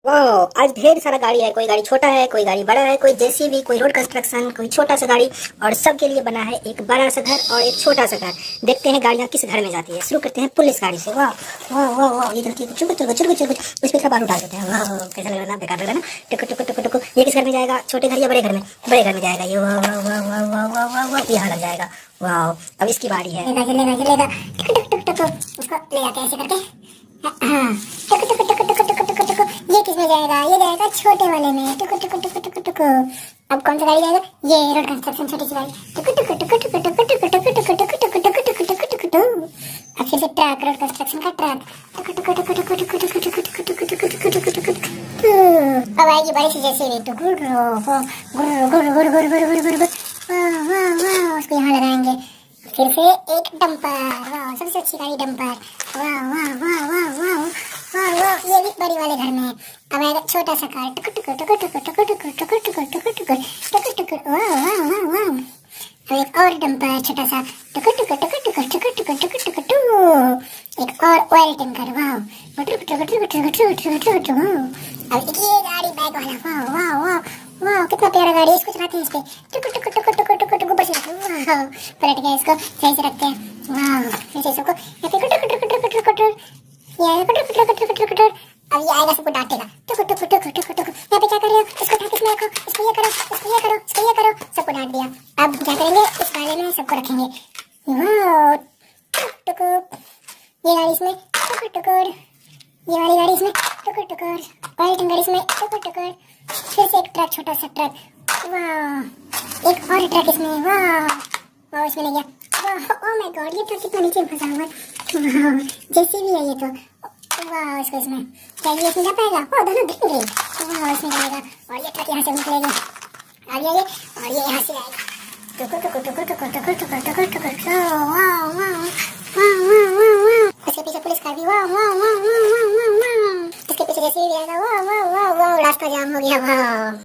वाह, आज ढेर सारा गाड़ी है। कोई गाड़ी छोटा है, कोई गाड़ी बड़ा है, कोई जेसीबी, कोई रोड कंस्ट्रक्शन, कोई छोटा सा गाड़ी। और सबके लिए बना है एक बड़ा सा घर और एक छोटा सा घर। देखते हैं गाड़ियाँ किस घर में जाती है। शुरू करते हैं पुलिस गाड़ी से। वाह वाह वाह वाह, ये चलती है चुक चुक चुक चुक। इस पे थोड़ा बालू डाल देते हैं। वाह, कैसा लग रहा है ना, बेकार लग रहा है ना। टुक टुक टुक टुक। ये किस घर में जाएगा, छोटे घर या बड़े घर में? बड़े घर में जाएगा ये। वाह वाह वाह वाह वाह वाह वाह वाह, यहाँ लग जाएगा। वाह, अब इसकी बारी है। लेगा टुक टुक टुक टुक। उसको ले जाते हैं ऐसे करके। हाँ, टुक टुक टुक टुक टुक टुक टुक। ये किसमें जाएगा? ये जाएगा छोटे वाले में। टुक टुक टुक टुक टुक। अब कौन सा गाड़ी जाएगा? ये रोड कंस्ट्रक्शन छोटी सी गाड़ी। टुक टुक टुक टुक टुक टुक टुक टुक टुक टुक टुक टुक टुक टुक। अब फिर से ट्रक, रोड कंस्ट्रक्शन का ट्रक। टुक टुक टुक टुक टुक टुक टुक टुक टुक टुक टुक। अब आएगी बड़ी सी जेसीबी। टुक गुर गुर गुर गुर गुर गुर गुर गुर। वाह वाह वाह, उसको यहाँ लगाएंगे। फिर से एक डंपर। वाह, सबसे अच्छी गाड़ी डंपर। वाह वाह वाह वाह वाह वाह वाह, ये भी बड़ी वाले घर में। अब आएगा छोटा सा कार। टुक टुक टुक टुक टुक टुक टुक टुक टुक टुक टुक टुक। वाह वाह वाह वाह। अब एक और डंपर छोटा सा। टुक टुक टुक टुक टुक टुक टुक टुक टुक। एक और ऑयल टैंकर। वाह, टुक टुक टुक टुक टुक टुक टुक। अब ये गाड़ी बैग वाला। वाह वाह वाह वाह, कितना प्यारा गाड़ी है। इसको चलाते हैं इस पे। टुक टुक टुक टुक टुक टुक ऊपर से। वाह, पलट गया, इसको सही से रखते हैं। वाह, फिर से सबको टुक टुक टुक टुक टुक टुक। ये आएगा टुक टुक टुक टुक टुक। अब ये आएगा, सबको डांटेगा। टुक टुक टुक टुक टुक। यहाँ पे क्या कर रहे हो? इसको उठा के इसमें रखो, इसको ये करो, इसको ये करो, इसको ये करो। सबको डांट दिया। अब क्या करेंगे? इस गाड़ी में सबको रखेंगे। वाह, टुक टुक। ये गाड़ी इसमें टुक टुक। ये वाली गाड़ी इसमें टुक टुक। ऑयल टैंकर इसमें टुक टुक। फिर से एक ट्रक, छोटा सा ट्रक। वाह, एक और ट्रक इसमें। वाह वाह, इसमें ले गया। वाह, ओह माय गॉड, ये ट्रक कितना नीचे फंसा हुआ है। वाह, जेसीबी है ये तो। वाह, इसको इसमें क्या ये इसमें जा पाएगा? ओह, दोनों गिर गए। वाह, इसमें जाएगा। और ये ट्रक यहाँ से निकलेगी। आगे आगे, और ये यहाँ से आएगा। टुक टुक टुक टुक टुक टुक टुक टुक। वाह वाह वाह वाह वाह। उसके पीछे पुलिस कार भी। वाह वाह वाह वाह वाह वाह। इसके पीछे जेसीबी भी आएगा। वाह वाह वाह वाह, रास्ता जाम हो गया। वाह।